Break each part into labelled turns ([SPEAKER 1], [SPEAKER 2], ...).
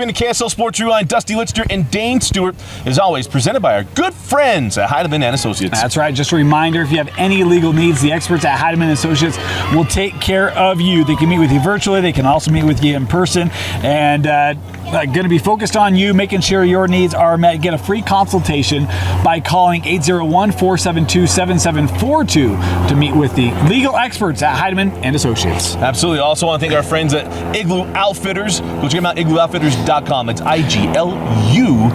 [SPEAKER 1] Welcome into KSL Sports Rewind. Dusty Litster and Dane Stewart, as always, presented by our good friends at Heidemann and Associates.
[SPEAKER 2] That's right. Just a reminder, if you have any legal needs, the experts at Heidemann and Associates will take care of you. They can meet with you virtually. They can also meet with you in person. And going to be focused on you, making sure your needs are met. Get a free consultation by calling 801-472-7742 to meet with the legal experts at Heidemann and Associates.
[SPEAKER 1] Absolutely. Also want to thank our friends at Igloo Outfitters. Go check them out, iglooutfitters.com. It's IGLU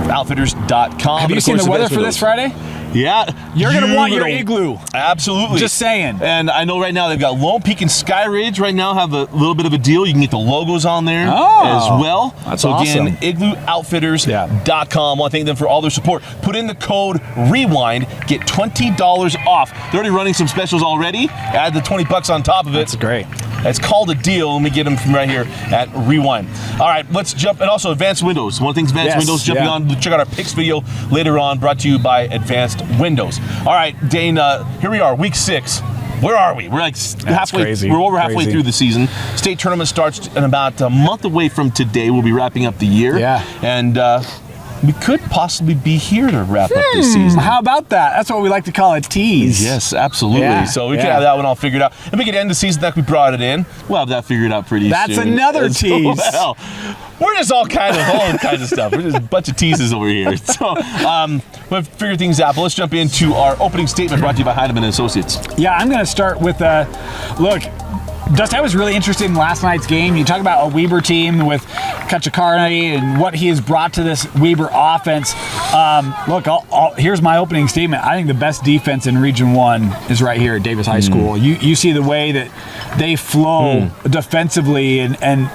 [SPEAKER 1] outfitters.com.
[SPEAKER 2] Have you seen the weather for this Friday?
[SPEAKER 1] Yeah.
[SPEAKER 2] You're going to want your igloo.
[SPEAKER 1] Absolutely.
[SPEAKER 2] Just saying.
[SPEAKER 1] And I know right now they've got Lone Peak and Sky Ridge right now have a little bit of a deal. You can get the logos on there as well.
[SPEAKER 2] That's
[SPEAKER 1] so
[SPEAKER 2] awesome.
[SPEAKER 1] Again, igloooutfitters.com. I want to thank them for all their support. Put in the code REWIND, get $20 off. They're already running some specials already. Add the $20 on top of it.
[SPEAKER 2] That's great.
[SPEAKER 1] It's called a deal. Let me get them from right here at Rewind. All right, let's jump. And also Advanced Windows. One of the things Advanced Windows jumping on. Check out our picks video later on, brought to you by Advanced Windows. All right, Dane, here we are, week 6. Where are we? We're like halfway.
[SPEAKER 2] Crazy.
[SPEAKER 1] We're over halfway through the season. State tournament starts in about a month away from today. We'll be wrapping up the year.
[SPEAKER 2] Yeah.
[SPEAKER 1] And we could possibly be here to wrap up this season.
[SPEAKER 2] How about that? That's what we like to call a tease.
[SPEAKER 1] Yes, absolutely.
[SPEAKER 2] Yeah,
[SPEAKER 1] So we can have that one all figured out. And we can end the season like we brought it in. We'll have that figured out pretty soon.
[SPEAKER 2] That's another tease.
[SPEAKER 1] Well, we're just all kinds of stuff. We're just a bunch of teases over here. So we'll figure things out. But let's jump into our opening statement brought to you by Heidemann and Associates.
[SPEAKER 2] Yeah, I'm going to start with, look, Dusty, I was really interested in last night's game. You talk about a Weber team with Kachikari and what he has brought to this Weber offense. Look, here's my opening statement. I think the best defense in Region 1 is right here at Davis High School. You see the way that they flow defensively, and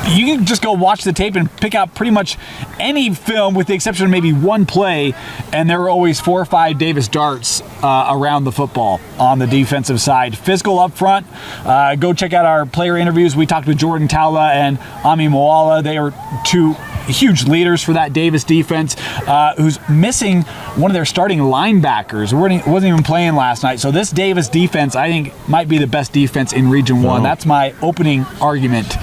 [SPEAKER 2] you can just go watch the tape and pick out pretty much any film with the exception of maybe one play, and there are always 4 or 5 Davis darts around the football on the defensive side. Physical up front. Go check out our player interviews. We talked with Jordan Towla and Ami Moala. They are 2 huge leaders for that Davis defense, who's missing one of their starting linebackers. Wasn't even playing last night. So this Davis defense, I think, might be the best defense in Region 1. That's my opening argument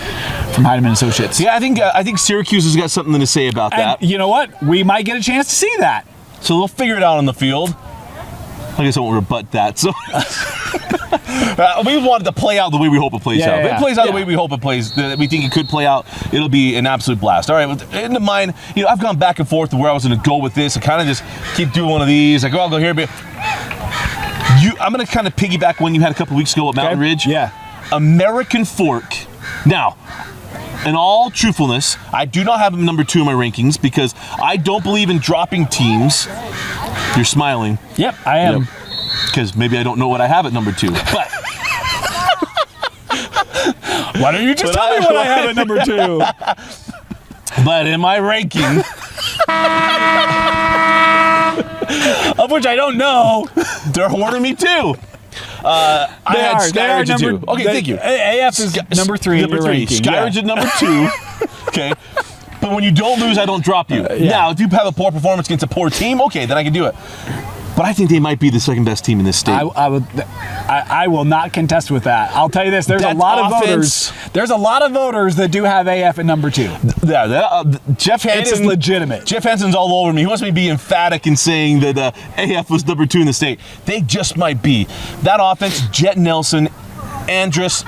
[SPEAKER 2] from Heidemann Associates.
[SPEAKER 1] Yeah, I think Syracuse has got something to say about that.
[SPEAKER 2] And you know what? We might get a chance to see that.
[SPEAKER 1] So they'll figure it out on the field. I guess I won't rebut that. So we wanted to play out the way we hope it plays out. If it plays out the way we hope it plays, that we think it could play out, it'll be an absolute blast. All right, with into mind, I've gone back and forth to where I was going to go with this. I kind of just keep doing one of these. Like, I'll go here, but I'm going to kind of piggyback when you had a couple weeks ago at Mountain Ridge.
[SPEAKER 2] Yeah.
[SPEAKER 1] American Fork. Now, in all truthfulness, I do not have them number 2 in my rankings because I don't believe in dropping teams. You're smiling.
[SPEAKER 2] Yep, I am.
[SPEAKER 1] Because maybe I don't know what I have at number 2. But
[SPEAKER 2] why don't you just tell me what I have at number 2?
[SPEAKER 1] But in my ranking,
[SPEAKER 2] of which I don't know,
[SPEAKER 1] they're horning me too. I had Sky Ridge at 2. Okay, thank you.
[SPEAKER 2] AF is number 3 in your ranking.
[SPEAKER 1] Sky Ridge at number 2. Okay. But when you don't lose, I don't drop you. Now, if you have a poor performance against a poor team, okay, then I can do it. But I think they might be the second best team in this state.
[SPEAKER 2] I will not contest with that. I'll tell you this: there's a lot of voters. There's a lot of voters that do have AF at number 2.
[SPEAKER 1] Yeah, Jeff Hansen.
[SPEAKER 2] It is legitimate.
[SPEAKER 1] Jeff Hansen's all over me. He wants me to be emphatic in saying that AF was number 2 in the state. They just might be. That offense, Jet Nelson, Andrews.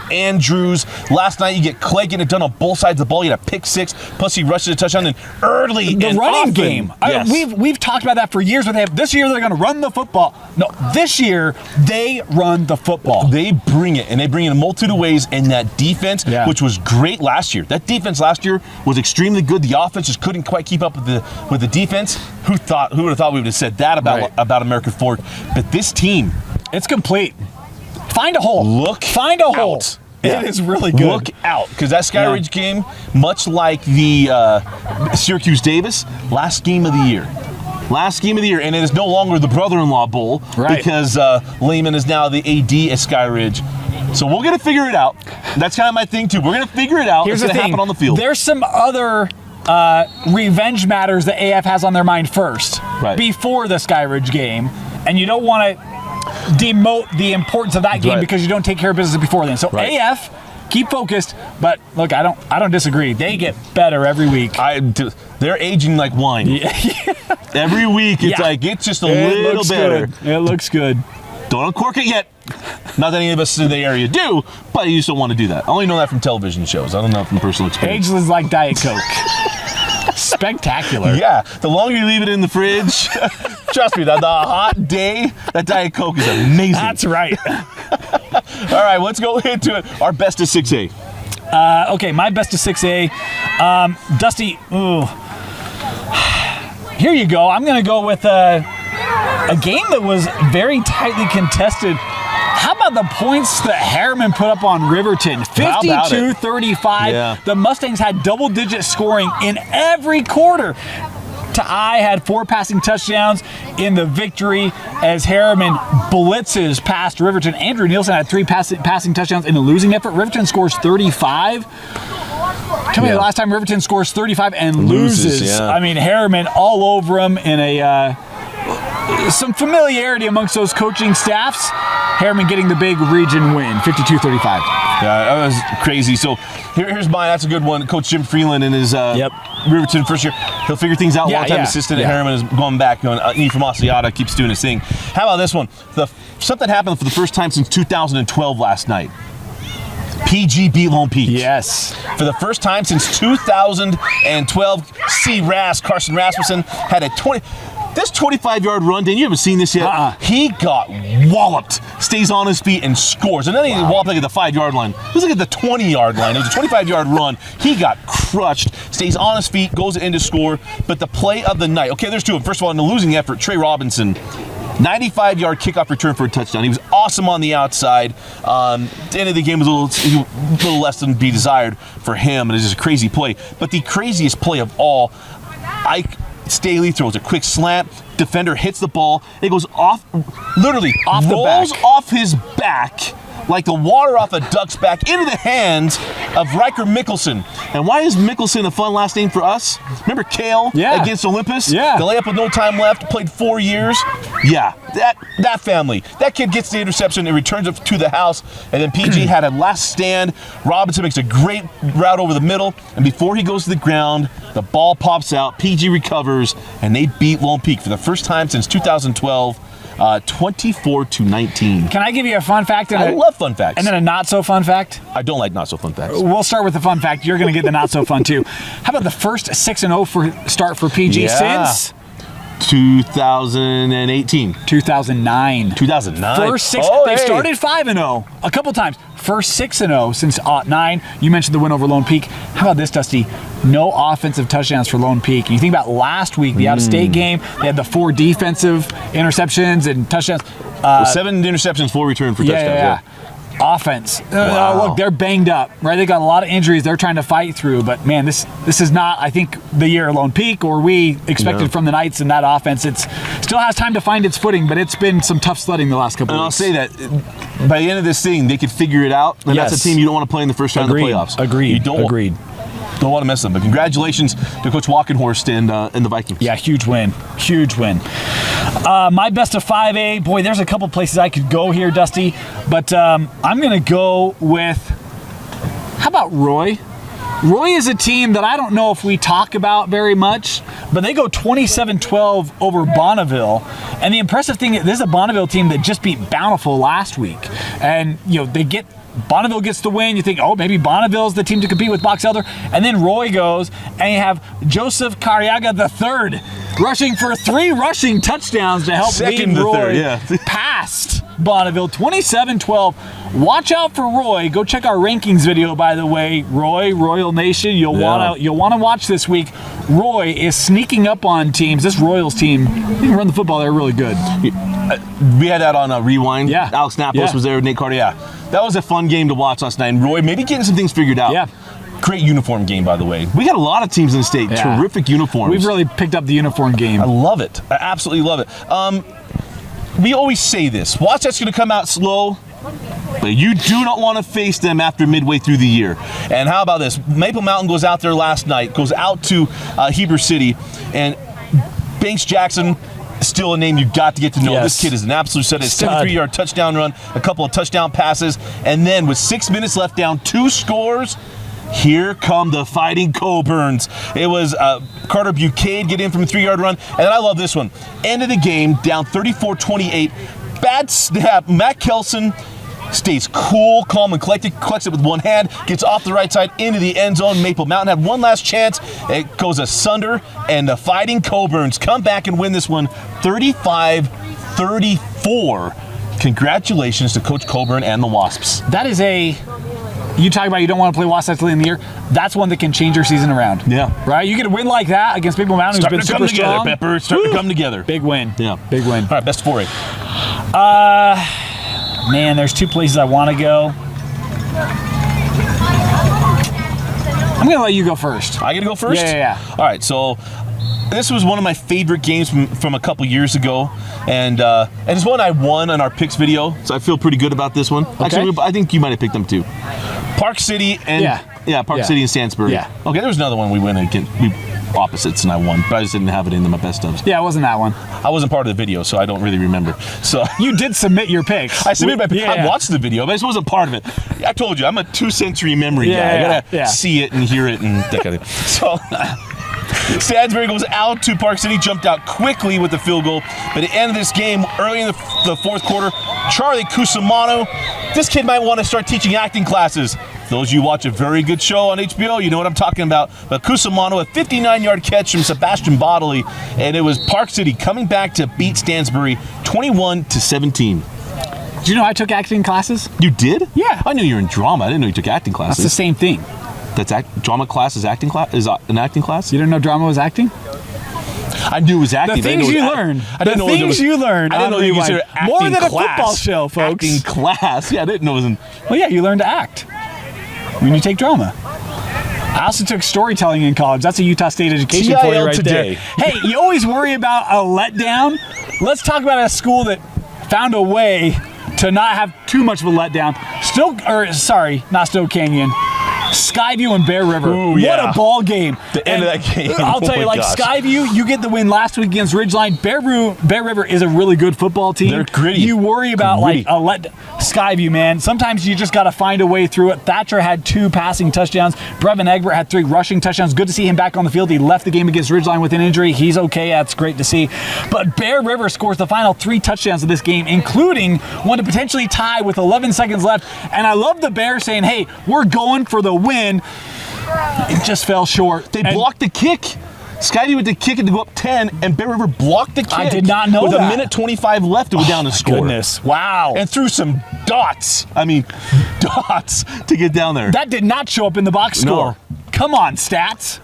[SPEAKER 1] Last night you get Clay getting it done on both sides of the ball. You had a pick 6, plus he rushes a touchdown, and early
[SPEAKER 2] the
[SPEAKER 1] and
[SPEAKER 2] running
[SPEAKER 1] often.
[SPEAKER 2] game.
[SPEAKER 1] Yes.
[SPEAKER 2] We've talked about that for years. But this year they're going to run the football. No, this year they run the football.
[SPEAKER 1] They bring it, and they bring it in a multitude of ways. And that defense, which was great last year. That defense last year was extremely good. The offense just couldn't quite keep up with the defense. Who would have thought we would have said that about American Fork? But this team,
[SPEAKER 2] it's complete. Find a hole. Find a hole. It is really good.
[SPEAKER 1] Look out, because that Sky Ridge game, much like the Syracuse Davis, last game of the year. Last game of the year, and it is no longer the brother-in-law bowl because Lehman is now the AD at Sky Ridge. So we're going to figure it out. That's kind of my thing, too. We're going to figure it out.
[SPEAKER 2] Here's
[SPEAKER 1] it's going to happen on the field.
[SPEAKER 2] There's some other revenge matters that AF has on their mind first, before the Sky Ridge game, and you don't want to demote the importance of that game because you don't take care of business before then. So AF keep focused. But look, I don't disagree. They get better every week.
[SPEAKER 1] They're aging like wine.
[SPEAKER 2] Yeah.
[SPEAKER 1] Every week, it's like, it's just a little better.
[SPEAKER 2] Good. It looks good.
[SPEAKER 1] Don't uncork it yet. Not that any of us in the area do, but you just don't want to do that. I only know that from television shows. I don't know from personal experience.
[SPEAKER 2] Ageless like Diet Coke. Spectacular.
[SPEAKER 1] Yeah, the longer you leave it in the fridge, trust me, the hot day, that Diet Coke is amazing.
[SPEAKER 2] That's right.
[SPEAKER 1] All right, let's go into it. Our best of 6A.
[SPEAKER 2] Okay, my best of 6A. Dusty, here you go. I'm going to go with a game that was very tightly contested. How about the points that Harriman put up on Riverton? 52-35.
[SPEAKER 1] Yeah.
[SPEAKER 2] The Mustangs had double-digit scoring in every quarter. Ta'ai had 4 passing touchdowns in the victory as Harriman blitzes past Riverton. Andrew Nielsen had 3 passing touchdowns in a losing effort. Riverton scores 35. Tell me the last time Riverton scores 35 and loses.
[SPEAKER 1] Yeah.
[SPEAKER 2] I mean, Harriman all over him in a some familiarity amongst those coaching staffs. Harriman getting the big region win, 52-35.
[SPEAKER 1] Yeah, that was crazy. So here's mine. That's a good one. Coach Jim Freeland in his Riverton first year. He'll figure things out. Long-time assistant at Harriman is going back. Ephraim Asiata keeps doing his thing. How about this one? Something happened for the first time since 2012 last night. PG beat Lone Peak.
[SPEAKER 2] Yes.
[SPEAKER 1] For the first time since 2012, Carson Rasmussen had a 25-yard run. Dan, you haven't seen this yet. He got walloped, stays on his feet, and scores. And then he walloped like at the 5-yard line. It was like at the 20-yard line. It was a 25-yard run. He got crushed, stays on his feet, goes in to score. But the play of the night, okay, there's 2 of them. First of all, in the losing effort, Trey Robinson, 95-yard kickoff return for a touchdown. He was awesome on the outside. The end of the game was a little less than be desired for him, and it's just a crazy play. But the craziest play of all, Ike Staley throws a quick slant. Defender hits the ball. It goes literally rolls off his back like the water off a duck's back into the hands of Riker Mickelson. And why is Mickelson a fun last name for us? Remember Kale against Olympus?
[SPEAKER 2] Yeah.
[SPEAKER 1] The layup with no time left, played 4 years. Yeah, that family. That kid gets the interception and returns it to the house. And then PG had a last stand. Robinson makes a great route over the middle. And before he goes to the ground, the ball pops out. PG recovers, and they beat Lone Peak for the first time since 2012. 24-19.
[SPEAKER 2] Can I give you a fun fact?
[SPEAKER 1] I love fun facts.
[SPEAKER 2] And then a not so fun fact?
[SPEAKER 1] I don't like not so fun facts.
[SPEAKER 2] We'll start with the fun fact. You're going to get the not so fun too. How about the first 6-0 start for PG since
[SPEAKER 1] 2018.
[SPEAKER 2] 2009.
[SPEAKER 1] 2009.
[SPEAKER 2] First 6. They started 5-0 a couple times. First 6-0 since 09. You mentioned the win over Lone Peak. How about this, Dusty? No offensive touchdowns for Lone Peak. And you think about last week, the out-of-state game, they had the 4 defensive interceptions and touchdowns.
[SPEAKER 1] 7 interceptions, 4 return for touchdowns. Yeah.
[SPEAKER 2] Offense. Look, they're banged up, right? They got a lot of injuries they're trying to fight through. But, man, this is not, I think, the year Lone Peak or we expected from the Knights in that offense. It still has time to find its footing, but it's been some tough sledding the last couple of weeks.
[SPEAKER 1] And I'll say that by the end of this thing, they could figure it out. And that's a team you don't want to play in the first round of the playoffs.
[SPEAKER 2] Agreed.
[SPEAKER 1] Don't want to mess them. But congratulations to Coach Walkenhorst and the Vikings.
[SPEAKER 2] Yeah, huge win. My best of 5A. Boy, there's a couple places I could go here, Dusty. But I'm going to go with, how about Roy? Roy is a team that I don't know if we talk about very much, but they go 27-12 over Bonneville. And the impressive thing is this is a Bonneville team that just beat Bountiful last week. And, Bonneville gets the win. You think, maybe Bonneville's the team to compete with Box Elder. And then Roy goes, and you have Joseph Cariaga III rushing for 3 rushing touchdowns to help lead Roy past Bonneville, 27-12. Watch out for Roy. Go check our rankings video, by the way. Royal Nation, you'll wanna watch this week. Roy is sneaking up on teams. This Royals team, they can run the football. They're really good.
[SPEAKER 1] We had that on Rewind.
[SPEAKER 2] Yeah.
[SPEAKER 1] Alex Napos was there, Nate Carter. That was a fun game to watch last night. And Roy maybe getting some things figured out.
[SPEAKER 2] Yeah.
[SPEAKER 1] Great uniform game, by the way. We got a lot of teams in the state. Yeah. Terrific uniforms.
[SPEAKER 2] We've really picked up the uniform game.
[SPEAKER 1] I love it. I absolutely love it. We always say this. Watchett's going to come out slow, but you do not want to face them after midway through the year. And how about this? Maple Mountain goes out there last night, goes out to Heber City, and Banks Jackson still a name you've got to get to know.
[SPEAKER 2] Yes.
[SPEAKER 1] This kid is an absolute stud. A
[SPEAKER 2] Stud.
[SPEAKER 1] 73-yard touchdown run, a couple of touchdown passes, and then with 6 minutes left, down 2 scores. Here come the Fighting Coburns. It was Carter Bucade get in from a 3-yard run. And then I love this one. End of the game, down 34-28. Bad snap. Matt Kelson stays cool, calm, and collected. Collects it with one hand. Gets off the right side into the end zone. Maple Mountain had one last chance. It goes asunder. And the Fighting Coburns come back and win this one 35-34. Congratulations to Coach Coburn and the Wasps.
[SPEAKER 2] That is you talk about you don't want to play Wasps late in the year. That's one that can change your season around.
[SPEAKER 1] Yeah.
[SPEAKER 2] Right? You get a win like that against Maple Mountain, who's been super strong.
[SPEAKER 1] Pepper. Starting to come together.
[SPEAKER 2] Big win.
[SPEAKER 1] Yeah.
[SPEAKER 2] Big win.
[SPEAKER 1] All right, best 4A.
[SPEAKER 2] Man, there's 2 places I want to go. I'm going to let you go first.
[SPEAKER 1] I got to go first?
[SPEAKER 2] Yeah.
[SPEAKER 1] All right, so this was one of my favorite games from a couple years ago, and it's one I won on our picks video, so I feel pretty good about this one.
[SPEAKER 2] Okay.
[SPEAKER 1] Actually, I think you might have picked them too. Park City and Park City and Stansbury.
[SPEAKER 2] Yeah.
[SPEAKER 1] Okay, there was another one we went against. We opposites and I won, but I just didn't have it in my best ofs.
[SPEAKER 2] Yeah, it wasn't that one.
[SPEAKER 1] I wasn't part of the video, so I don't really remember. So
[SPEAKER 2] you did submit your picks.
[SPEAKER 1] I submitted my picks. I watched the video, but I just wasn't part of it. I told you, I'm a 2-sensory memory guy. I gotta see it and hear it and that kind of thing. So Stansbury goes out to Park City, jumped out quickly with the field goal. But at the end of this game, early in the fourth quarter, Charlie Cusimano, this kid might want to start teaching acting classes. Those of you watch a very good show on HBO, you know what I'm talking about. But Cusimano, a 59-yard catch from Sebastian Bodley, and it was Park City coming back to beat Stansbury 21-17.
[SPEAKER 2] Did you know I took acting classes?
[SPEAKER 1] You did?
[SPEAKER 2] Yeah.
[SPEAKER 1] I knew you were in drama. I didn't know you took acting classes.
[SPEAKER 2] That's the same thing.
[SPEAKER 1] Drama class is acting class? Is an acting class?
[SPEAKER 2] You didn't know drama was acting?
[SPEAKER 1] I knew it was acting.
[SPEAKER 2] The things you learn.
[SPEAKER 1] I didn't know it was.
[SPEAKER 2] You learned.
[SPEAKER 1] I didn't know you consider acting
[SPEAKER 2] more than
[SPEAKER 1] class.
[SPEAKER 2] A football show, folks.
[SPEAKER 1] Acting class. Yeah, I didn't know it was.
[SPEAKER 2] Well, yeah, you learn to act when you take drama. I also took storytelling in college. That's a Utah State education for you right
[SPEAKER 1] today.
[SPEAKER 2] there. Hey, you always worry about a letdown. Let's talk about a school that found a way to not have too much of a letdown. Not Stowe Canyon. Skyview and Bear River.
[SPEAKER 1] Ooh,
[SPEAKER 2] what a ball game.
[SPEAKER 1] The end of that game.
[SPEAKER 2] I'll tell you, Skyview, you get the win last week against Ridgeline. Bear River is a really good football team.
[SPEAKER 1] They're gritty.
[SPEAKER 2] You worry about Skyview, man. Sometimes you just got to find a way through it. Thatcher had 2 passing touchdowns. Brevin Egbert had 3 rushing touchdowns. Good to see him back on the field. He left the game against Ridgeline with an injury. He's okay. That's great to see. But Bear River scores the final 3 touchdowns of this game, including one to potentially tie with 11 seconds left. And I love the Bears saying, hey, we're going for the win. It just fell short.
[SPEAKER 1] They blocked the kick. Skyview went to kick it to go up 10, and Bear River blocked the kick.
[SPEAKER 2] I did not know
[SPEAKER 1] with
[SPEAKER 2] that.
[SPEAKER 1] With a minute 25 left to go down and score.
[SPEAKER 2] Goodness. Wow.
[SPEAKER 1] And threw some dots. Dots to get down there.
[SPEAKER 2] That did not show up in the box score.
[SPEAKER 1] No.
[SPEAKER 2] Come on, stats.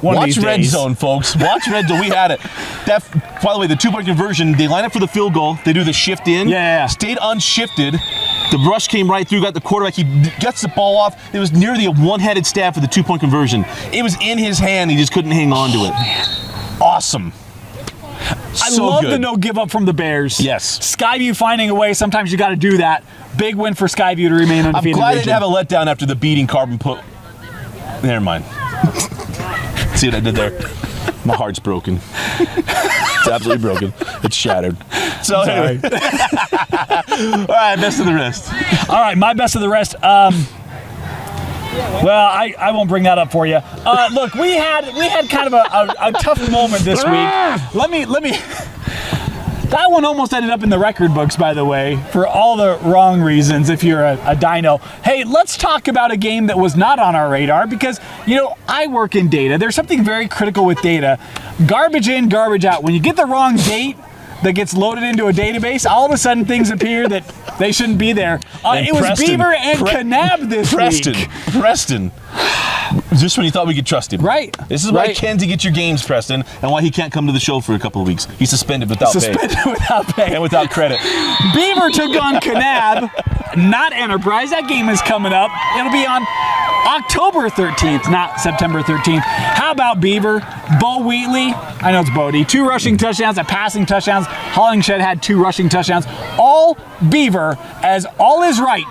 [SPEAKER 1] Watch Red Zone, folks. Watch Red Zone. We had it. By the way, the 2-point conversion, they line up for the field goal. They do the shift in.
[SPEAKER 2] Yeah.
[SPEAKER 1] Stayed unshifted. The rush came right through, got the quarterback. He gets the ball off. It was nearly a one-headed stab for the 2-point conversion. It was in his hand. He just couldn't hang on to it. Awesome.
[SPEAKER 2] I love the no give up from the Bears.
[SPEAKER 1] Yes.
[SPEAKER 2] Skyview finding a way. Sometimes you got to do that. Big win for Skyview to remain undefeated.
[SPEAKER 1] I'm glad they didn't have a letdown after the beating Carbon put. Never mind. See what I did there? My heart's broken. It's absolutely broken. It's shattered. So anyway. All right, best of the rest.
[SPEAKER 2] All right, my best of the rest. Well, I won't bring that up for you. Look, we had kind of a tough moment this week. Let me. That one almost ended up in the record books, by the way, for all the wrong reasons if you're a dino. Hey, let's talk about a game that was not on our radar because, I work in data. There's something very critical with data. Garbage in, garbage out. When you get the wrong date that gets loaded into a database, all of a sudden things appear that they shouldn't be there. It was Beaver and Kanab this week.
[SPEAKER 1] Preston. Just when you thought we could trust him.
[SPEAKER 2] Right.
[SPEAKER 1] This is why Ken to get your games, Preston, and why he can't come to the show for a couple of weeks. He's suspended without pay.
[SPEAKER 2] Without pay.
[SPEAKER 1] And without credit.
[SPEAKER 2] Beaver took on Kanab, not Enterprise. That game is coming up. It'll be on October 13th, not September 13th. How about Beaver? Bo Wheatley, I know it's Bodie, 2 rushing touchdowns and passing touchdowns. Hollingshed had 2 rushing touchdowns. All Beaver, as all is right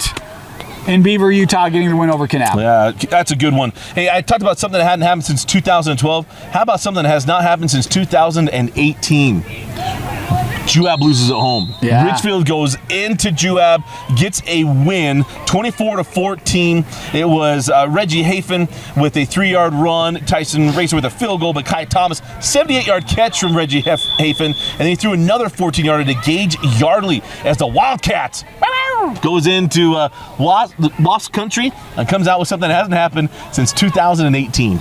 [SPEAKER 2] in Beaver, Utah, getting the win over Kanab.
[SPEAKER 1] Yeah, that's a good one. Hey, I talked about something that hadn't happened since 2012. How about something that has not happened since 2018? Juab loses at home.
[SPEAKER 2] Yeah.
[SPEAKER 1] Richfield goes into Juab, gets a win, 24-14. It was Reggie Hafen with a 3-yard run, Tyson Racer with a field goal, but Kai Thomas, 78-yard catch from Reggie Hafen, and he threw another 14-yarder to Gage Yardley as the Wildcats goes into Lost Country and comes out with something that hasn't happened since 2018.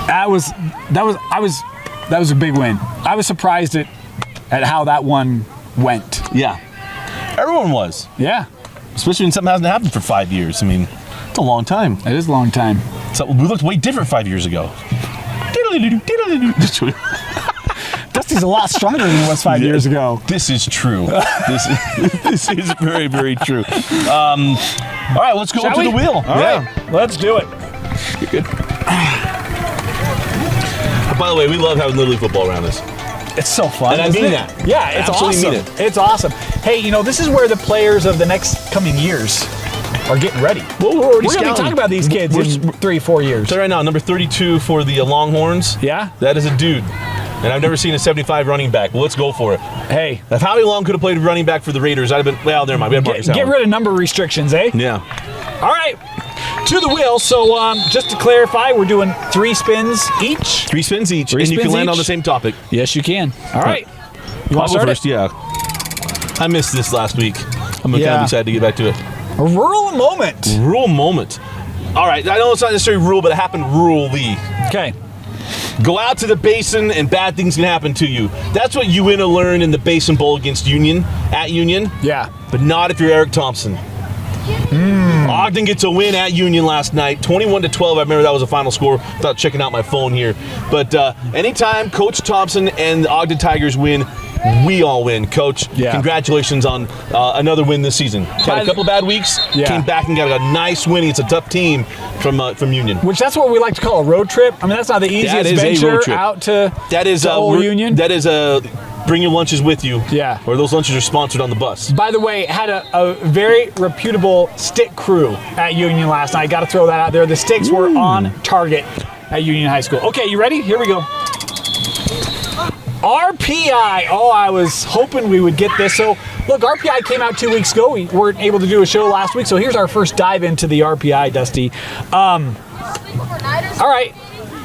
[SPEAKER 2] That was a big win. I was surprised at how that one went.
[SPEAKER 1] Yeah. Everyone was.
[SPEAKER 2] Yeah.
[SPEAKER 1] Especially when something hasn't happened for 5 years. I mean, it's a long time.
[SPEAKER 2] It is a long time.
[SPEAKER 1] So we looked way different 5 years ago.
[SPEAKER 2] Dusty's a lot stronger than he was 5 years ago.
[SPEAKER 1] This is true. This is very, very true. All right, let's go to the wheel.
[SPEAKER 2] All right, let's do it.
[SPEAKER 1] You're good. By the way, we love having Little League football around us.
[SPEAKER 2] It's so fun.
[SPEAKER 1] And I mean that.
[SPEAKER 2] Yeah, it's
[SPEAKER 1] Absolutely
[SPEAKER 2] awesome.
[SPEAKER 1] mean it.
[SPEAKER 2] It's awesome. Hey, this is where the players of the next coming years are getting ready.
[SPEAKER 1] Well, we're
[SPEAKER 2] going to be talking about these kids in 3-4 years.
[SPEAKER 1] So right now, number 32 for the Longhorns.
[SPEAKER 2] Yeah?
[SPEAKER 1] That is a dude. And I've never seen a 75 running back. Well, let's go for it.
[SPEAKER 2] Hey.
[SPEAKER 1] If Howie Long could have played running back for the Raiders, I'd have been, well, never mind. We had Marcus
[SPEAKER 2] Get
[SPEAKER 1] Allen.
[SPEAKER 2] rid of number restrictions, eh?
[SPEAKER 1] Yeah.
[SPEAKER 2] All right. To the wheel. So just to clarify, we're doing 3 spins each.
[SPEAKER 1] 3 spins each.
[SPEAKER 2] Three
[SPEAKER 1] and you
[SPEAKER 2] spins
[SPEAKER 1] can land
[SPEAKER 2] each?
[SPEAKER 1] on the same topic.
[SPEAKER 2] Yes, you can. All right. You
[SPEAKER 1] I'll
[SPEAKER 2] want to
[SPEAKER 1] go
[SPEAKER 2] start
[SPEAKER 1] first,
[SPEAKER 2] it?
[SPEAKER 1] yeah. I missed this last week. I'm kind of excited to get back to it.
[SPEAKER 2] A rural moment.
[SPEAKER 1] Rule moment. All right. I know it's not necessarily rule, but it happened rurally.
[SPEAKER 2] Okay.
[SPEAKER 1] Go out to the Basin and bad things can happen to you. That's what you win to learn in the Basin Bowl against Union, at Union.
[SPEAKER 2] Yeah.
[SPEAKER 1] But not if you're Eric Thompson. Ogden gets a win at Union last night, 21-12. I remember that was the final score without checking out my phone here. But anytime Coach Thompson and the Ogden Tigers win, we all win, Coach.
[SPEAKER 2] Yeah.
[SPEAKER 1] Congratulations on another win this season. Had a couple bad weeks, came back and got a nice win. It's a tough team from Union.
[SPEAKER 2] Which that's what we like to call a road trip. I mean, that's not the easiest venture out to Old Union.
[SPEAKER 1] That is bring your lunches with you.
[SPEAKER 2] Yeah.
[SPEAKER 1] Or those lunches are sponsored on the bus.
[SPEAKER 2] By the way, had a very reputable stick crew at Union last night. Got to throw that out there. The sticks were on target at Union High School. Okay, you ready? Here we go. RPI. Oh, I was hoping we would get this. So, look, RPI came out 2 weeks ago. We weren't able to do a show last week, so here's our first dive into the RPI, Dusty. All right.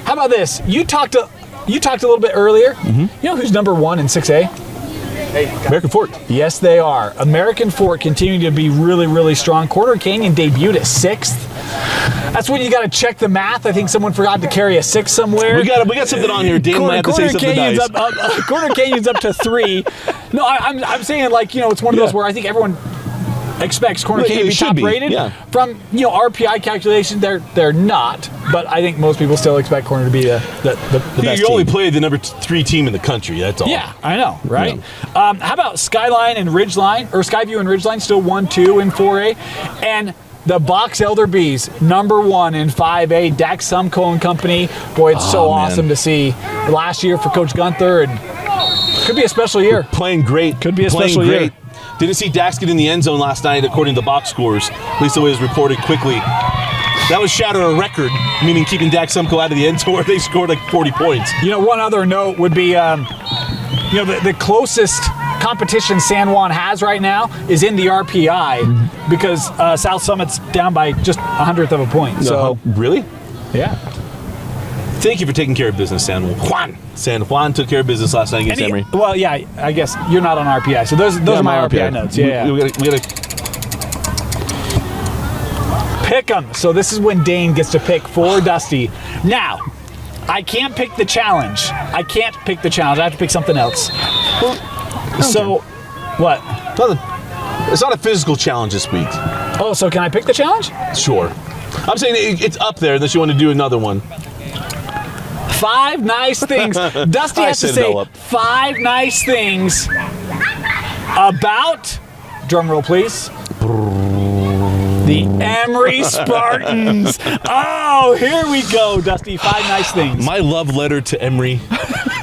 [SPEAKER 2] How about this? You talked a little bit earlier. Mm-hmm. You know who's number 1 in 6A?
[SPEAKER 1] American Fort.
[SPEAKER 2] Yes, they are. American Fort continuing to be really, really strong. Corner Canyon debuted at 6th. That's when you got to check the math. I think someone forgot to carry a 6 somewhere.
[SPEAKER 1] We got something on here. Dane might have to say something nice.
[SPEAKER 2] Corner Canyon's up to 3. No, I'm saying it's one of those where I think everyone expects Corner Canyon to be top rated.
[SPEAKER 1] Yeah.
[SPEAKER 2] From RPI calculations, they're not, but I think most people still expect Corner to be the best
[SPEAKER 1] You only
[SPEAKER 2] team.
[SPEAKER 1] play the number 3 team in the country. That's all.
[SPEAKER 2] Yeah, I know, right?
[SPEAKER 1] Yeah.
[SPEAKER 2] How about Skyline and Ridgeline, or Skyview and Ridgeline, still 1-2 in 4A, and the Box Elder Bees, number 1 in 5A. Dax Sumco and company. Boy, it's so awesome to see. Last year for Coach Gunther, and could be a special year.
[SPEAKER 1] Playing great.
[SPEAKER 2] Could be a special year.
[SPEAKER 1] Didn't see Dax get in the end zone last night, according to the box scores. At least the way it was reported quickly. That was shattering a record, meaning keeping Dax Sumco out of the end zone where they scored like 40 points.
[SPEAKER 2] One other note would be, the closest competition San Juan has right now is in the RPI because South Summit's down by just 100th of a point. So
[SPEAKER 1] really?
[SPEAKER 2] Yeah.
[SPEAKER 1] Thank you for taking care of business, San Juan. San Juan took care of business last night against Emory.
[SPEAKER 2] Well, yeah, I guess you're not on RPI, so those are my RPI notes. Yeah,
[SPEAKER 1] we gotta
[SPEAKER 2] pick them. So this is when Dane gets to pick for Dusty. Now, I can't pick the challenge. I have to pick something else. So, what?
[SPEAKER 1] It's not a physical challenge this week.
[SPEAKER 2] Oh, so can I pick the challenge?
[SPEAKER 1] Sure. I'm saying it's up there unless you want to do another one.
[SPEAKER 2] 5 nice things. Dusty has to say 5 nice things about, drum roll please, the Emory Spartans. Oh, here we go, Dusty. 5 nice things.
[SPEAKER 1] My love letter to Emory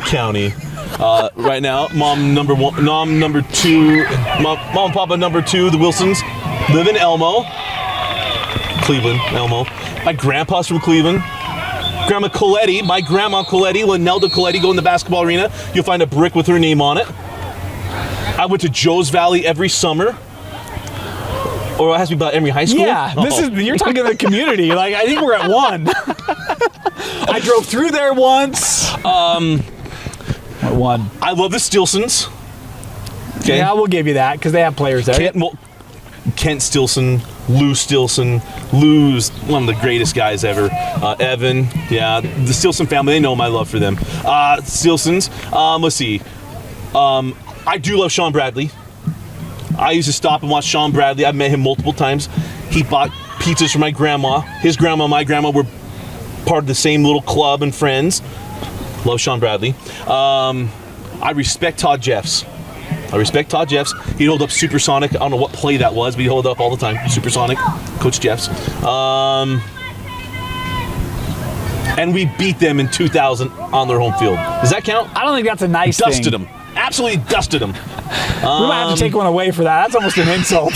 [SPEAKER 1] County. Right now, mom and papa number 2, the Wilsons, live in Cleveland, Elmo. My grandpa's from Cleveland. Grandma Coletti, my grandma Coletti, Linelda Coletti, go in the basketball arena. You'll find a brick with her name on it. I went to Joe's Valley every summer. Or it has to be about Emory High School?
[SPEAKER 2] Yeah, you're talking the community. Like, I think we're at 1. I drove through there once. At 1.
[SPEAKER 1] I love the Stilsons. Okay.
[SPEAKER 2] Yeah, we'll give you that because they have players there.
[SPEAKER 1] Kent Stilson, Lou Stilson. Lou's one of the greatest guys ever. Evan, yeah, the Stilson family, they know my love for them. Stilsons, let's see. I do love Sean Bradley. I used to stop and watch Sean Bradley. I've met him multiple times. He bought pizzas for my grandma. His grandma and my grandma were part of the same little club and friends. Love Sean Bradley. I respect Todd Jeffs. He'd hold up Supersonic. I don't know what play that was, but he'd hold up all the time. Supersonic, Coach Jeffs. And we beat them in 2000 on their home field. Does that count?
[SPEAKER 2] I don't think that's a nice thing.
[SPEAKER 1] Dusted them. Absolutely dusted them.
[SPEAKER 2] We might have to take one away for that. That's almost an insult.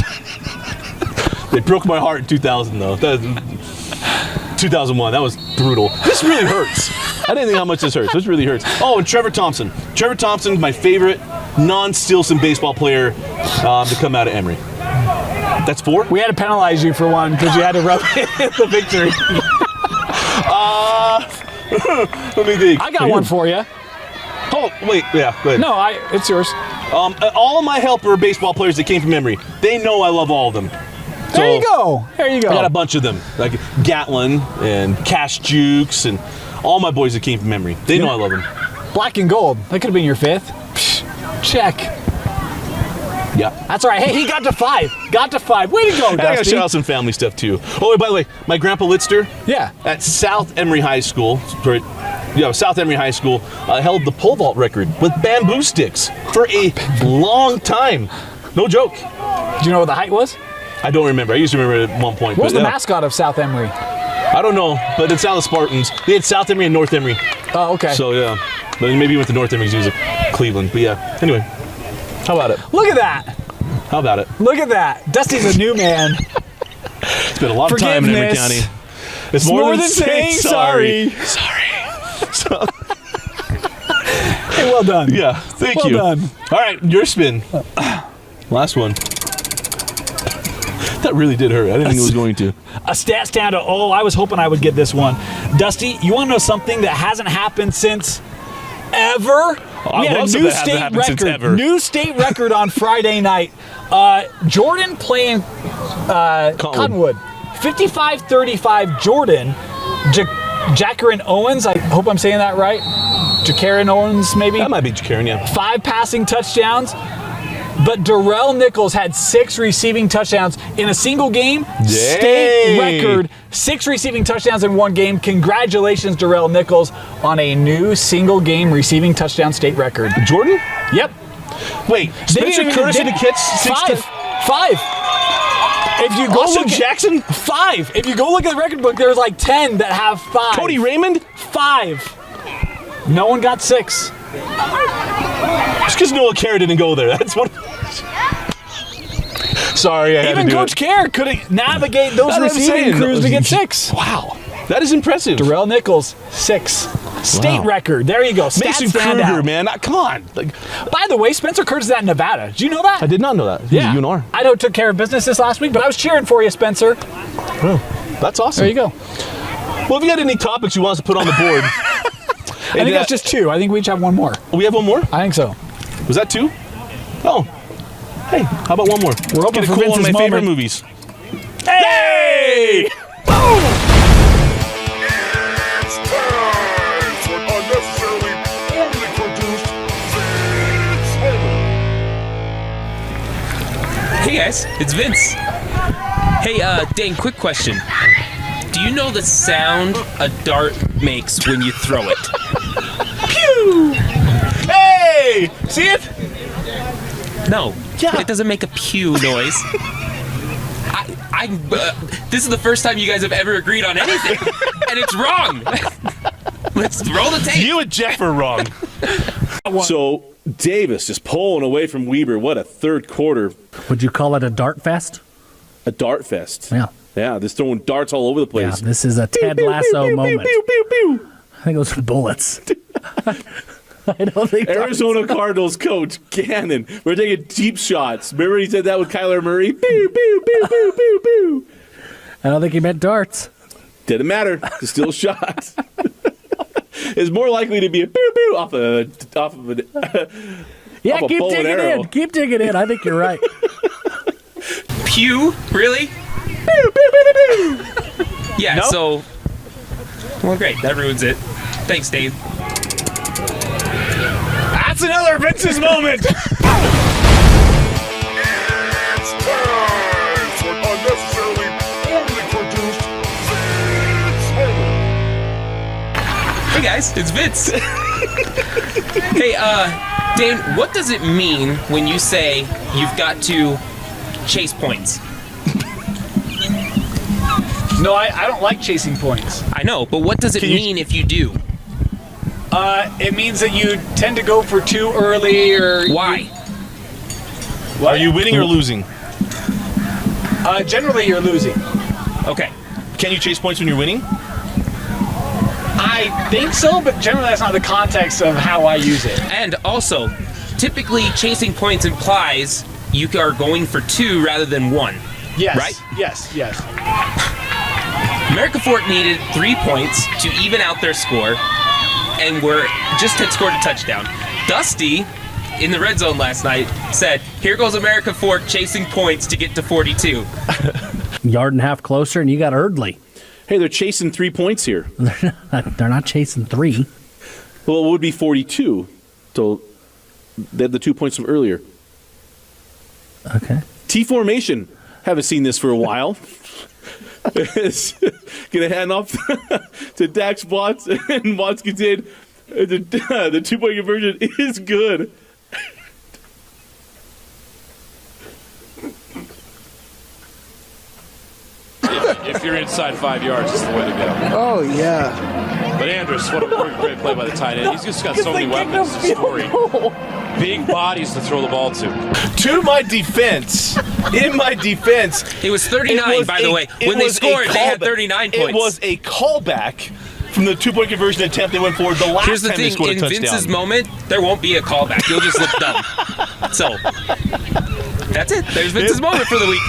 [SPEAKER 1] They broke my heart in 2000, though. 2001, that was brutal. This really hurts. I didn't think how much this hurts. This really hurts. Oh, and Trevor Thompson. Trevor Thompson, my favorite non-Stilson baseball player to come out of Emory. That's 4?
[SPEAKER 2] We had to penalize you for one because you had to rub in the victory.
[SPEAKER 1] Let me think.
[SPEAKER 2] I got one for you.
[SPEAKER 1] Oh, wait, yeah, go ahead.
[SPEAKER 2] No, it's yours.
[SPEAKER 1] All of my helper baseball players that came from Emory, they know I love all of them. So,
[SPEAKER 2] there you go.
[SPEAKER 1] I got a bunch of them, like Gatlin and Cash Jukes and all my boys that came from Emory. They know I love them.
[SPEAKER 2] Black and gold. That could have been your 5th. Check.
[SPEAKER 1] Yeah.
[SPEAKER 2] That's all right. Hey, he got to 5. Got to 5. Way to go, Dusty.
[SPEAKER 1] I got to shout out some family stuff, too. Oh, and by the way, my grandpa Litster.
[SPEAKER 2] Yeah.
[SPEAKER 1] At South Emory High School, South Emory High School, held the pole vault record with bamboo sticks for a long time. No joke.
[SPEAKER 2] Do you know what the height was?
[SPEAKER 1] I don't remember. I used to remember it at one point.
[SPEAKER 2] What was the mascot of South Emory?
[SPEAKER 1] I don't know, but it's now the Spartans. They had South Emory and North Emory.
[SPEAKER 2] Oh, okay.
[SPEAKER 1] So, yeah. But maybe he went to North Emory because he was at Cleveland. But, yeah. Anyway. How about it?
[SPEAKER 2] Look at that.
[SPEAKER 1] How about it?
[SPEAKER 2] Look at that. Dusty's a new man.
[SPEAKER 1] It's been a lot of time in Emory County. It's more than saying sorry. So,
[SPEAKER 2] hey, well done.
[SPEAKER 1] Yeah, thank you.
[SPEAKER 2] Well done.
[SPEAKER 1] All right, your spin. Last one. That really did hurt. I didn't think it was going to.
[SPEAKER 2] A stats down to, I was hoping I would get this one. Dusty, you want to know something that hasn't happened since ever? We had a new state record. New state record on Friday night. Jordan playing Cottonwood. 55-35 Jordan. Jackarin Owens, I hope I'm saying that right. Jackarin Owens, maybe?
[SPEAKER 1] That might be Jackarin, yeah. 5
[SPEAKER 2] passing touchdowns. But Darrell Nichols had 6 receiving touchdowns in a single game.
[SPEAKER 1] Yay.
[SPEAKER 2] State record. 6 receiving touchdowns in one game. Congratulations, Darrell Nichols, on a new single game receiving touchdown state record.
[SPEAKER 1] Jordan?
[SPEAKER 2] Yep.
[SPEAKER 1] Wait, Spencer Curtis had to catch
[SPEAKER 2] 5. If you go
[SPEAKER 1] Austin Jackson?
[SPEAKER 2] 5. If you go look at the record book, there's like 10 that have 5.
[SPEAKER 1] Cody Raymond?
[SPEAKER 2] 5. No one got 6.
[SPEAKER 1] Just because Noah Kerr didn't go there. That's what. Sorry, I had to do
[SPEAKER 2] Even Coach Kerr couldn't navigate those receiving crews to get 6.
[SPEAKER 1] Wow. That is impressive.
[SPEAKER 2] Darrell Nichols, 6. State record. There you go.
[SPEAKER 1] Mason Kruger, man. Come on.
[SPEAKER 2] By the way, Spencer Curtis is at Nevada. Did you know that?
[SPEAKER 1] I did not know that. He's a UNR.
[SPEAKER 2] I took care of business this last week, but I was cheering for you, Spencer.
[SPEAKER 1] Oh, that's awesome.
[SPEAKER 2] There you go.
[SPEAKER 1] Well, if you got any topics you want us to put on the board.
[SPEAKER 2] I think that's just 2. I think we each have one more.
[SPEAKER 1] We have one more?
[SPEAKER 2] I think so.
[SPEAKER 1] Was that 2? Oh. Hey, how about one more?
[SPEAKER 2] We're open
[SPEAKER 1] Get a
[SPEAKER 2] for
[SPEAKER 1] cool one of my
[SPEAKER 2] Vince's
[SPEAKER 1] favorite
[SPEAKER 2] moment.
[SPEAKER 1] movies. Hey!
[SPEAKER 2] Boom!
[SPEAKER 3] It's time for unnecessarily poorly produced Vince Homer.
[SPEAKER 4] Hey guys, it's Vince. Hey, Dane, quick question. Do you know the sound a dart makes when you throw it?
[SPEAKER 1] Pew! Hey! See it?
[SPEAKER 4] No.
[SPEAKER 1] Yeah.
[SPEAKER 4] It doesn't make a pew noise. This is the first time you guys have ever agreed on anything, and it's wrong. Let's roll the tape.
[SPEAKER 1] You and Jeff are wrong. So Davis just pulling away from Weber. What a third quarter.
[SPEAKER 5] Would you call it a dart fest?
[SPEAKER 1] A dart fest.
[SPEAKER 5] Yeah.
[SPEAKER 1] Yeah, just throwing darts all over the place.
[SPEAKER 5] Yeah, this is a Ted Lasso moment.
[SPEAKER 1] Pew, pew, pew, pew.
[SPEAKER 5] I think it was bullets. I don't think
[SPEAKER 1] Arizona Cardinals coach Gannon. We're taking deep shots. Remember he said that with Kyler Murray? Pew, pew, pew, pew, pew, pew.
[SPEAKER 5] I don't think he meant darts.
[SPEAKER 1] Didn't matter. It's still shots. It's more likely to be a pew pew off of an
[SPEAKER 5] Yeah,
[SPEAKER 1] off a
[SPEAKER 5] keep
[SPEAKER 1] bow and
[SPEAKER 5] digging
[SPEAKER 1] arrow.
[SPEAKER 5] in. Keep digging in. I think you're right.
[SPEAKER 4] Pew? Really?
[SPEAKER 1] Pew, pew, pew, pew, pew.
[SPEAKER 4] Yeah,
[SPEAKER 1] Nope.
[SPEAKER 4] so. Well, great. That ruins it. Thanks, Dave.
[SPEAKER 1] That's another Vince's moment.
[SPEAKER 3] It's time for unnecessarily poorly produced Vince Moment.
[SPEAKER 4] Hey guys, it's Vince. Hey, Dane, what does it mean when you say you've got to chase points?
[SPEAKER 2] No, I don't like chasing points.
[SPEAKER 4] I know, but what does it mean if you do?
[SPEAKER 2] It means that you tend to go for too early, or
[SPEAKER 4] Why?
[SPEAKER 1] Are you winning or losing?
[SPEAKER 2] Generally you're losing.
[SPEAKER 4] Okay.
[SPEAKER 1] Can you chase points when you're winning?
[SPEAKER 2] I think so, but generally that's not the context of how I use it.
[SPEAKER 4] And also, typically chasing points implies you are going for 2 rather than 1.
[SPEAKER 2] Yes.
[SPEAKER 4] Right?
[SPEAKER 2] Yes.
[SPEAKER 4] America Fort needed 3 points to even out their score, and just had scored a touchdown. Dusty, in the red zone last night, said, "Here goes America Fort chasing points to get to 42."
[SPEAKER 5] Yard and a half closer, and you got Erdley.
[SPEAKER 1] Hey, they're chasing 3 points here.
[SPEAKER 5] They're not chasing 3.
[SPEAKER 1] Well, it would be 42. So they had the 2 points from earlier.
[SPEAKER 5] Okay.
[SPEAKER 1] T formation. Haven't seen this for a while. Gonna hand off to Dax Watts, and Watts gets in. The 2-point conversion is good.
[SPEAKER 6] If you're inside 5 yards, it's the way to go.
[SPEAKER 7] Oh, yeah.
[SPEAKER 6] But Andrus, what a great play by the tight end. He's just got so many weapons to story. Big bodies to throw the ball to.
[SPEAKER 1] To my defense, in my defense,
[SPEAKER 4] It was 39, by the way. When they scored, they had 39 points.
[SPEAKER 1] It was a callback from the 2-point conversion attempt they went forward the last
[SPEAKER 4] Here's the
[SPEAKER 1] time they
[SPEAKER 4] thing,
[SPEAKER 1] scored a
[SPEAKER 4] in
[SPEAKER 1] touchdown.
[SPEAKER 4] Vince's moment, there won't be a callback. You'll just look dumb. So, that's it. There's Vince's moment for the week.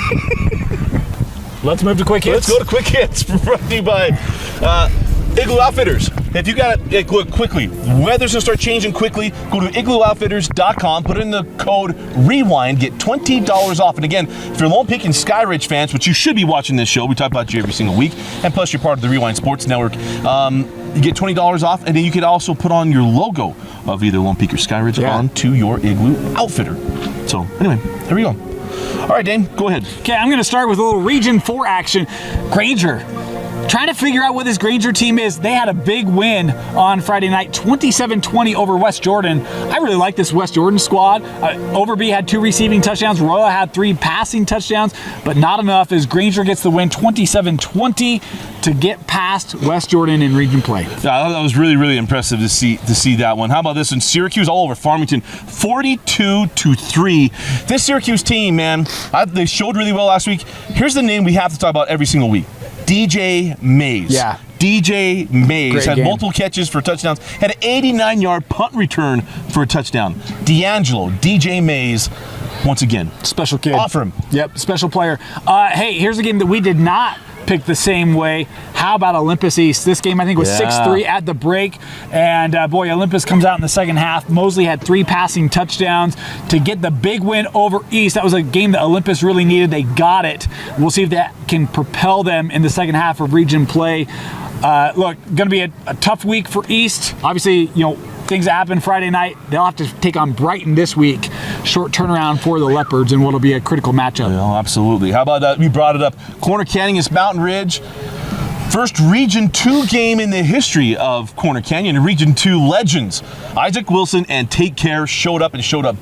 [SPEAKER 2] Let's move to quick hits.
[SPEAKER 1] Let's go to quick hits brought to you by Igloo Outfitters. If you got it, look quickly. Weather's gonna start changing quickly. Go to iglooutfitters.com. Put in the code REWIND. Get $20 off. And again, if you're Lone Peak and Sky Ridge fans, which you should be watching this show, we talk about you every single week, and plus you're part of the Rewind Sports Network. You get $20 off, and then you could also put on your logo of either Lone Peak or Sky Ridge onto your Igloo Outfitter. So anyway, there we go. All right, Dane, go ahead.
[SPEAKER 2] Okay, I'm going to start with a little Region 4 action. Granger. Trying to figure out what this Granger team is. They had a big win on Friday night, 27-20 over West Jordan. I really like this West Jordan squad. Overby had 2 receiving touchdowns. Royal had 3 passing touchdowns, but not enough as Granger gets the win 27-20 to get past West Jordan in region play.
[SPEAKER 1] Yeah, I thought that was really, really impressive to see that one. How about this one? Syracuse all over Farmington, 42-3. This Syracuse team, man, they showed really well last week. Here's the name we have to talk about every single week. DJ Mays.
[SPEAKER 2] Yeah.
[SPEAKER 1] DJ Mays
[SPEAKER 2] Great
[SPEAKER 1] had
[SPEAKER 2] game.
[SPEAKER 1] multiple catches for touchdowns, had an 89-yard punt return for a touchdown. D'Angelo, DJ Mays, once again.
[SPEAKER 2] Special kid.
[SPEAKER 1] Offer him.
[SPEAKER 2] Yep, special player. Hey, here's a game that we did not pick the same way. How about Olympus East? This game, I think, was 6-3 at the break. And, boy, Olympus comes out in the second half. Mosley had 3 passing touchdowns to get the big win over East. That was a game that Olympus really needed. They got it. We'll see if that can propel them in the second half of region play. Look, going to be a tough week for East. Obviously, things that happened Friday night. They'll have to take on Brighton this week. Short turnaround for the Leopards and what'll be a critical matchup.
[SPEAKER 1] Oh, absolutely. How about that? We brought it up. Corner Canyon against Mountain Ridge. First Region 2 game in the history of Corner Canyon. Region 2 legends. Isaac Wilson and Take Care showed up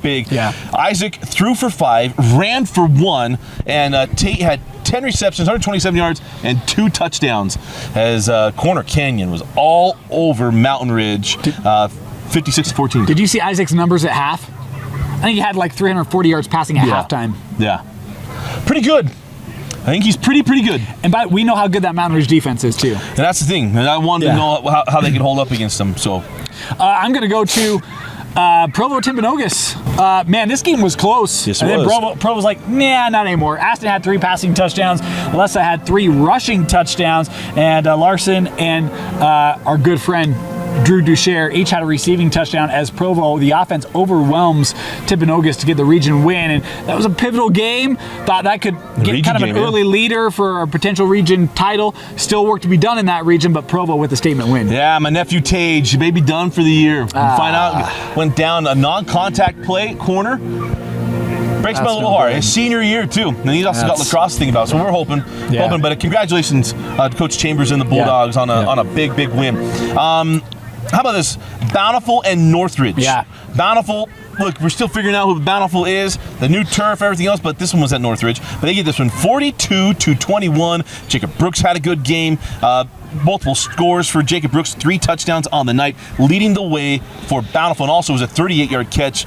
[SPEAKER 1] big.
[SPEAKER 2] Yeah.
[SPEAKER 1] Isaac threw for 5, ran for 1, and Tate had 10 receptions, 127 yards, and 2 touchdowns as Corner Canyon was all over Mountain Ridge, 56-14.
[SPEAKER 2] Did you see Isaac's numbers at half? I think he had like 340 yards passing at halftime.
[SPEAKER 1] Yeah. Pretty good. I think he's pretty good.
[SPEAKER 2] And we know how good that Mountain Ridge defense is, too.
[SPEAKER 1] And that's the thing. And I wanted to know how they could hold up against them. So
[SPEAKER 2] I'm going to go to Provo Timpanogos. Man, this game was close.
[SPEAKER 1] Yes,
[SPEAKER 2] and
[SPEAKER 1] it
[SPEAKER 2] then
[SPEAKER 1] was.
[SPEAKER 2] Provo was like, nah, not anymore. Aston had 3 passing touchdowns. Lessa had 3 rushing touchdowns. And Larson and our good friend Drew Ducher each had a receiving touchdown as Provo, the offense, overwhelms Timpanogos to get the region win. And that was a pivotal game. Thought that could get kind of an early leader for a potential region title. Still work to be done in that region, but Provo with the statement win.
[SPEAKER 1] Yeah, my nephew Tage may be done for the year. We'll find out. Went down a non-contact play corner. Breaks my little heart. His senior year too. And he's also got lacrosse to think about. So we're hoping. But congratulations to Coach Chambers and the Bulldogs on a big win. How about this? Bountiful and Northridge.
[SPEAKER 2] Yeah.
[SPEAKER 1] Bountiful. Look, we're still figuring out who Bountiful is, the new turf, everything else, but this one was at Northridge. But they get this one 42-21. Jacob Brooks had a good game. Multiple scores for Jacob Brooks, 3 touchdowns on the night, leading the way for Bountiful. And also was a 38-yard catch,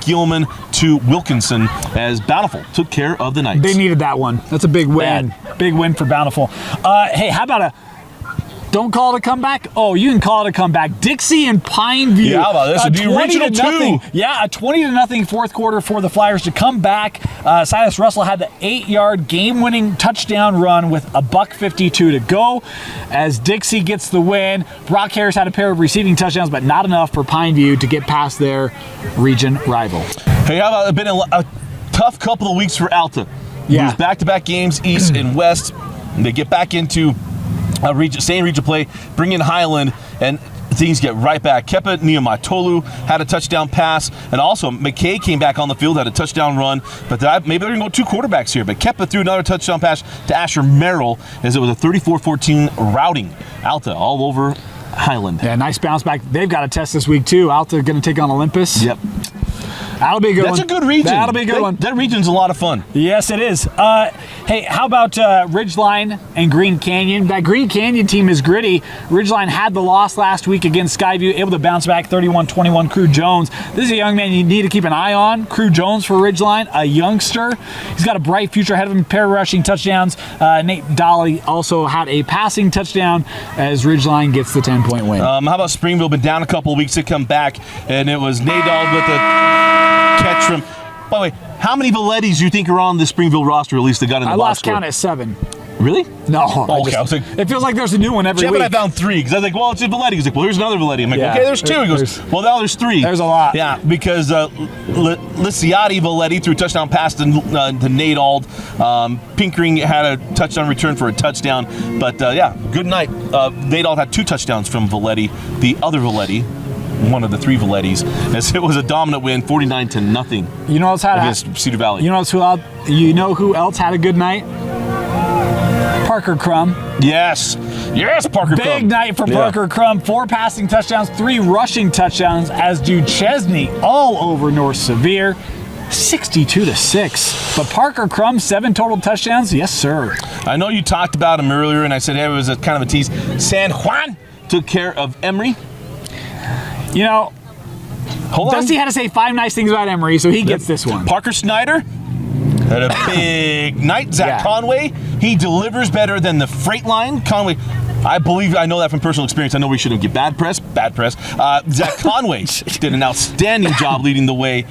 [SPEAKER 1] Gilman to Wilkinson, as Bountiful took care of the night.
[SPEAKER 2] They needed that one. That's a big win. Big win for Bountiful. Hey, how about don't call it a comeback? Oh, you can call it a comeback. Dixie and Pineview.
[SPEAKER 1] Yeah, how about this? The original 2.
[SPEAKER 2] Yeah, a 20-0 fourth quarter for the Flyers to come back. Silas Russell had the 8-yard game-winning touchdown run with a $1:52 to go as Dixie gets the win. Brock Harris had a pair of receiving touchdowns, but not enough for Pineview to get past their region rival.
[SPEAKER 1] Hey, how about it's been a tough couple of weeks for Alta?
[SPEAKER 2] Yeah.
[SPEAKER 1] Lose back-to-back games, East and West. They get back into same region play, bring in Highland, and things get right back. Kepa Niamatolu had a touchdown pass, and also McKay came back on the field, had a touchdown run, but maybe they're going to go 2 quarterbacks here. But Kepa threw another touchdown pass to Asher Merrill as it was a 34-14 routing. Alta all over Highland.
[SPEAKER 2] Yeah, nice bounce back. They've got a test this week, too. Alta going to take on Olympus.
[SPEAKER 1] Yep.
[SPEAKER 2] That'll be a good one.
[SPEAKER 1] That's a good region.
[SPEAKER 2] That'll be a good one.
[SPEAKER 1] That region's a lot of fun.
[SPEAKER 2] Yes, it is. Hey, how about Ridgeline and Green Canyon? That Green Canyon team is gritty. Ridgeline had the loss last week against Skyview, able to bounce back 31-21. Crew Jones. This is a young man you need to keep an eye on. Crew Jones for Ridgeline, a youngster. He's got a bright future ahead of him. Pair of rushing touchdowns. Nate Dolly also had a passing touchdown as Ridgeline gets the 10-point win.
[SPEAKER 1] How about Springville? Been down a couple of weeks to come back, and it was Nate Dolly with the catch from. By the way, how many Valettis do you think are on the Springville roster? At least they got in the
[SPEAKER 2] I
[SPEAKER 1] box
[SPEAKER 2] lost
[SPEAKER 1] score?
[SPEAKER 2] count at 7.
[SPEAKER 1] Really?
[SPEAKER 2] No.
[SPEAKER 1] Okay, I was like,
[SPEAKER 2] it feels like there's a new one every
[SPEAKER 1] Jeff
[SPEAKER 2] week.
[SPEAKER 1] and I found 3 because I was like, well, it's a Valetti. He's like, well, here's another Valetti. I'm like,
[SPEAKER 2] Yeah.
[SPEAKER 1] okay, there's 2. He goes, well, now there's 3.
[SPEAKER 2] There's a lot.
[SPEAKER 1] Yeah, because Liciati Valetti threw a touchdown pass to Nate Ald. Pinkering had a touchdown return for a touchdown. But yeah, good night. Nate Ald had 2 touchdowns from Valetti. The other Valetti, one of the 3 Valettis, as it was a dominant win, 49-0
[SPEAKER 2] You know what's had
[SPEAKER 1] against Cedar Valley.
[SPEAKER 2] You know who else had a good night? Parker Crum.
[SPEAKER 1] Yes, Parker
[SPEAKER 2] Big
[SPEAKER 1] Crum.
[SPEAKER 2] night for Parker Crum. 4 passing touchdowns, 3 rushing touchdowns as Duchesne all over North Severe. 62-6. But Parker Crum, 7 total touchdowns. Yes, sir.
[SPEAKER 1] I know you talked about him earlier, and I said, hey, it was a kind of a tease. San Juan took care of Emory.
[SPEAKER 2] You know, Dusty had to say 5 nice things about Emory, so he gets this one.
[SPEAKER 1] Parker Snyder had a big night. Zach Conway, he delivers better than the freight line. Conway, I know that from personal experience. I know we shouldn't get bad press. Zach Conway did an outstanding job leading the way,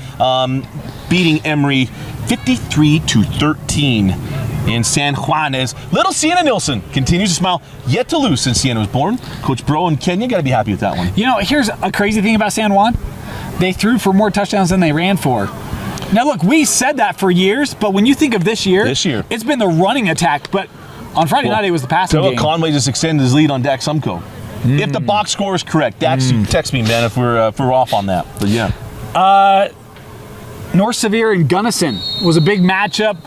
[SPEAKER 1] beating Emory 53-13. In San Juan, as little Sienna Nilsson continues to smile, yet to lose since Sienna was born. Coach Bro and Kenya got to be happy with that one.
[SPEAKER 2] You know, here's a crazy thing about San Juan. They threw for more touchdowns than they ran for. Now, look, we said that for years, but when you think of this year, it's been the running attack. But on Friday night, it was the passing game.
[SPEAKER 1] Conway just extended his lead on Dax Sumco. If the box score is correct, Dax, text me, man, if we're off on that. But yeah.
[SPEAKER 2] North Severe and Gunnison was a big matchup.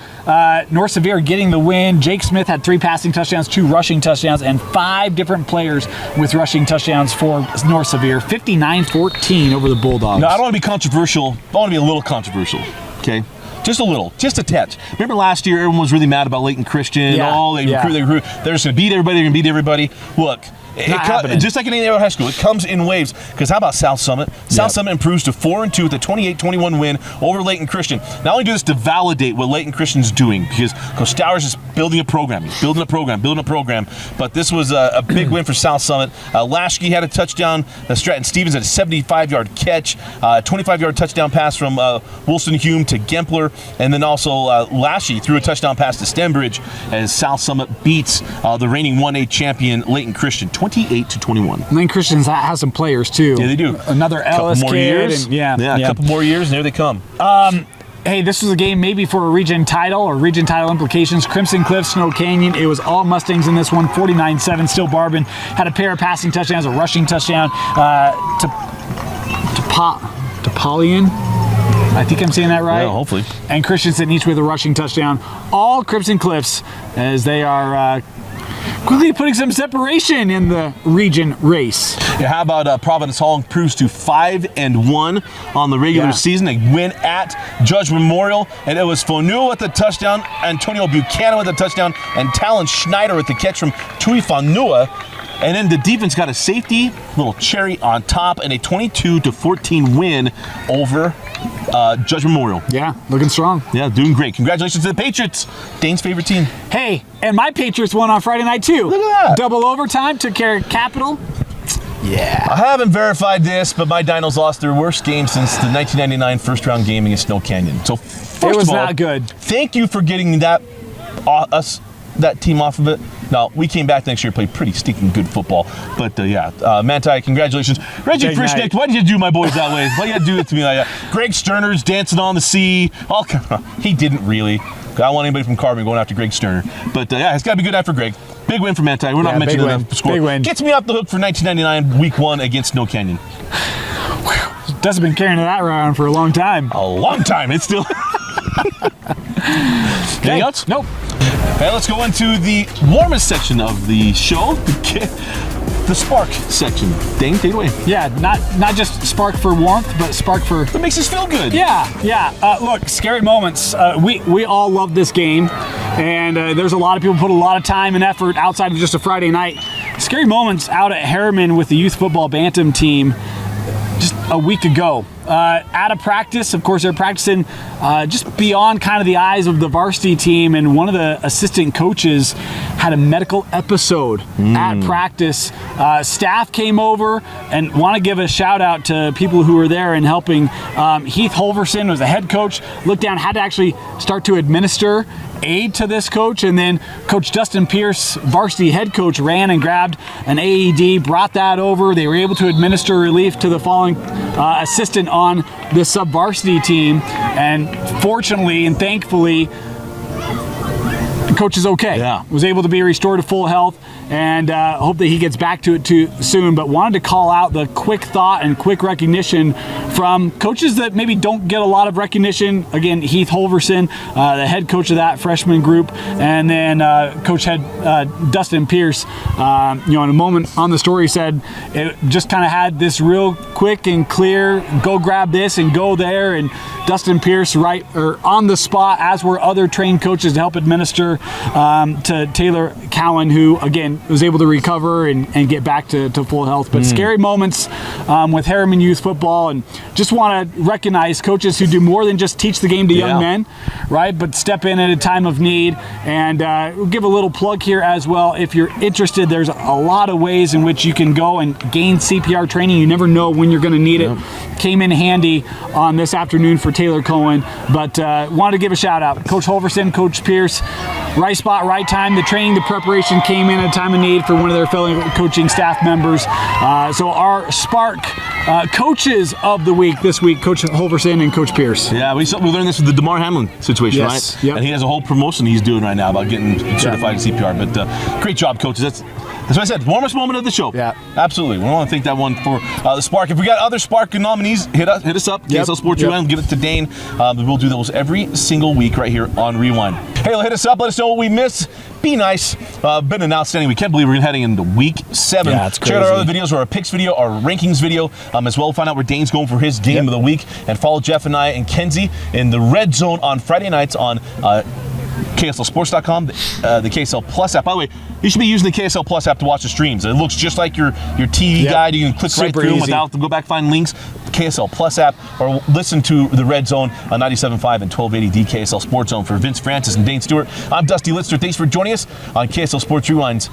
[SPEAKER 2] North Severe getting the win. Jake Smith had 3 passing touchdowns, 2 rushing touchdowns, and 5 different players with rushing touchdowns for North Severe. 59-14 over the Bulldogs.
[SPEAKER 1] No, I don't want to be controversial. I want to be a little controversial, okay? Just a little, just a touch. Remember last year, everyone was really mad about Leighton Christian.
[SPEAKER 2] Yeah.
[SPEAKER 1] They recruit. They're just going to beat everybody. They're going to beat everybody. Look,
[SPEAKER 2] happening.
[SPEAKER 1] Just like in any other high school, it comes in waves. Because how about South Summit? South Summit improves to 4-2 with a 28-21 win over Layton Christian. Not only do this to validate what Layton Christian's doing, because Coach Stowers is building a program. He's building a program. But this was a big win for South Summit. Lashke had a touchdown. Stratton Stevens had a 75-yard catch, 25-yard touchdown pass from Wilson Hume to Gempler, and then also Lashy threw a touchdown pass to Stenbridge as South Summit beats the reigning 1A champion Layton Christian 28-21.
[SPEAKER 2] Layton Christian has some players too.
[SPEAKER 1] Yeah, they do.
[SPEAKER 2] Another Ellis
[SPEAKER 1] couple more
[SPEAKER 2] kid.
[SPEAKER 1] years.
[SPEAKER 2] And, yeah,
[SPEAKER 1] a couple more years, and there they come.
[SPEAKER 2] Hey, this was a game maybe for a region title or region title implications. Crimson Cliff, Snow Canyon. It was all Mustangs in this one, 49-7. Still Barbin had a pair of passing touchdowns, a rushing touchdown to Polian. I think I'm saying that right.
[SPEAKER 1] Yeah, hopefully.
[SPEAKER 2] And Christensen each with a rushing touchdown. All Crimson Cliffs as they are quickly putting some separation in the region race.
[SPEAKER 1] Yeah, how about Providence Hall improves to 5-1 on the regular season? They win at Judge Memorial, and it was Fonua with the touchdown, Antonio Buchanan with the touchdown, and Talon Schneider with the catch from Tui Fonua. And then the defense got a safety, little cherry on top, and a 22-14 win over Judge Memorial.
[SPEAKER 2] Yeah, looking strong.
[SPEAKER 1] Yeah, doing great. Congratulations to the Patriots, Dane's favorite team.
[SPEAKER 2] Hey, and my Patriots won on Friday night too.
[SPEAKER 1] Look at that.
[SPEAKER 2] Double overtime, took care of Capital. Yeah.
[SPEAKER 1] I haven't verified this, but my Dinos lost their worst game since the 1999 first-round game against Snow Canyon. So first
[SPEAKER 2] It was
[SPEAKER 1] of all,
[SPEAKER 2] not good.
[SPEAKER 1] Thank you for getting that team off of it. No, we came back next year and played pretty stinking good football. But Manti, congratulations. Reggie
[SPEAKER 2] Big
[SPEAKER 1] Frischnick,
[SPEAKER 2] night.
[SPEAKER 1] why did you do my boys that way? Why did you do it to me like that? Greg Sterner's dancing on the sea. He didn't really. I don't want anybody from Carbon going after Greg Sterner. But it's got to be good night for Greg. Big win for Manti. We're not mentioning the score.
[SPEAKER 2] Big win.
[SPEAKER 1] Gets me off the hook for 1999 week 1 against Snow Canyon.
[SPEAKER 2] Dustin's been carrying that around for a long time.
[SPEAKER 1] A long time. It's still. Anything else?
[SPEAKER 2] Nope.
[SPEAKER 1] Okay, let's go into the warmest section of the show, the spark section. Dane, take it away.
[SPEAKER 2] Yeah, not just spark for warmth, but spark for...
[SPEAKER 1] It makes us feel good.
[SPEAKER 2] Yeah. Look, scary moments. We all love this game, and there's a lot of people put a lot of time and effort outside of just a Friday night. Scary moments out at Harriman with the youth football Bantam team just a week ago. At a practice, of course, they're practicing just beyond kind of the eyes of the varsity team, and one of the assistant coaches had a medical episode at practice. Staff came over and want to give a shout out to people who were there and helping. Heath Holverson was the head coach, looked down, had to actually start to administer aid to this coach, and then Coach Dustin Pierce, varsity head coach, ran and grabbed an AED, brought that over. They were able to administer relief to the falling assistant on this sub-varsity team, and fortunately and thankfully the coach is okay.
[SPEAKER 1] Yeah.
[SPEAKER 2] Was able to be restored to full health, and hope that he gets back to it too soon. But wanted to call out the quick thought and quick recognition from coaches that maybe don't get a lot of recognition. Again, Heath Holverson, the head coach of that freshman group, and then Coach Head Dustin Pierce. In a moment on the story said it just kind of had this real quick and clear, go grab this and go there, and Dustin Pierce on the spot, as were other trained coaches to help administer to Taylor Cowan, who again was able to recover and get back to full health. But scary moments with Harriman youth football, and just want to recognize coaches who do more than just teach the game to young men, right? But step in at a time of need. And we'll give a little plug here as well. If you're interested, there's a lot of ways in which you can go and gain CPR training. You never know when you're going to need it. Came in handy on this afternoon for Taylor Cohen, but wanted to give a shout out. Coach Holverson, Coach Pierce, right spot, right time. The training, the preparation came in at a time of need for one of their fellow coaching staff members. So our Spark coaches of the week this week, Coach Holverson and Coach Pierce.
[SPEAKER 1] Yeah, we learned this with the DeMar Hamlin situation,
[SPEAKER 2] Yes,
[SPEAKER 1] right?
[SPEAKER 2] yep.
[SPEAKER 1] And he has a whole promotion he's doing right now about getting certified in CPR. But great job, coaches. That's what I said. Warmest moment of the show.
[SPEAKER 2] Yeah,
[SPEAKER 1] absolutely. We want to thank that one for the Spark. If we got other Spark nominees, hit us up. KSL Sports Rewind. Give it to Dane. We'll do those every single week right here on Rewind. Hey, hit us up. Let us know what we missed. Be nice. Been an outstanding week. Can't believe we're heading into week 7.
[SPEAKER 2] Yeah, it's crazy.
[SPEAKER 1] Check out our other videos, our picks video, our rankings video, as well. Find out where Dane's going for his game of the week, and follow Jeff and I and Kenzie in the Red Zone on Friday nights on KSLSports.com, the KSL Plus app. By the way, you should be using the KSL Plus app to watch the streams. It looks just like your TV guide. You can click right through them without to go back, find links. KSL Plus app, or listen to the Red Zone on 97.5 and 1280 KSL Sports Zone. For Vince Francis and Dane Stewart, I'm Dusty Litster. Thanks for joining us on KSL Sports Rewind.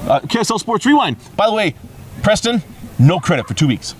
[SPEAKER 1] KSL Sports Rewind. By the way, Preston, no credit for 2 weeks.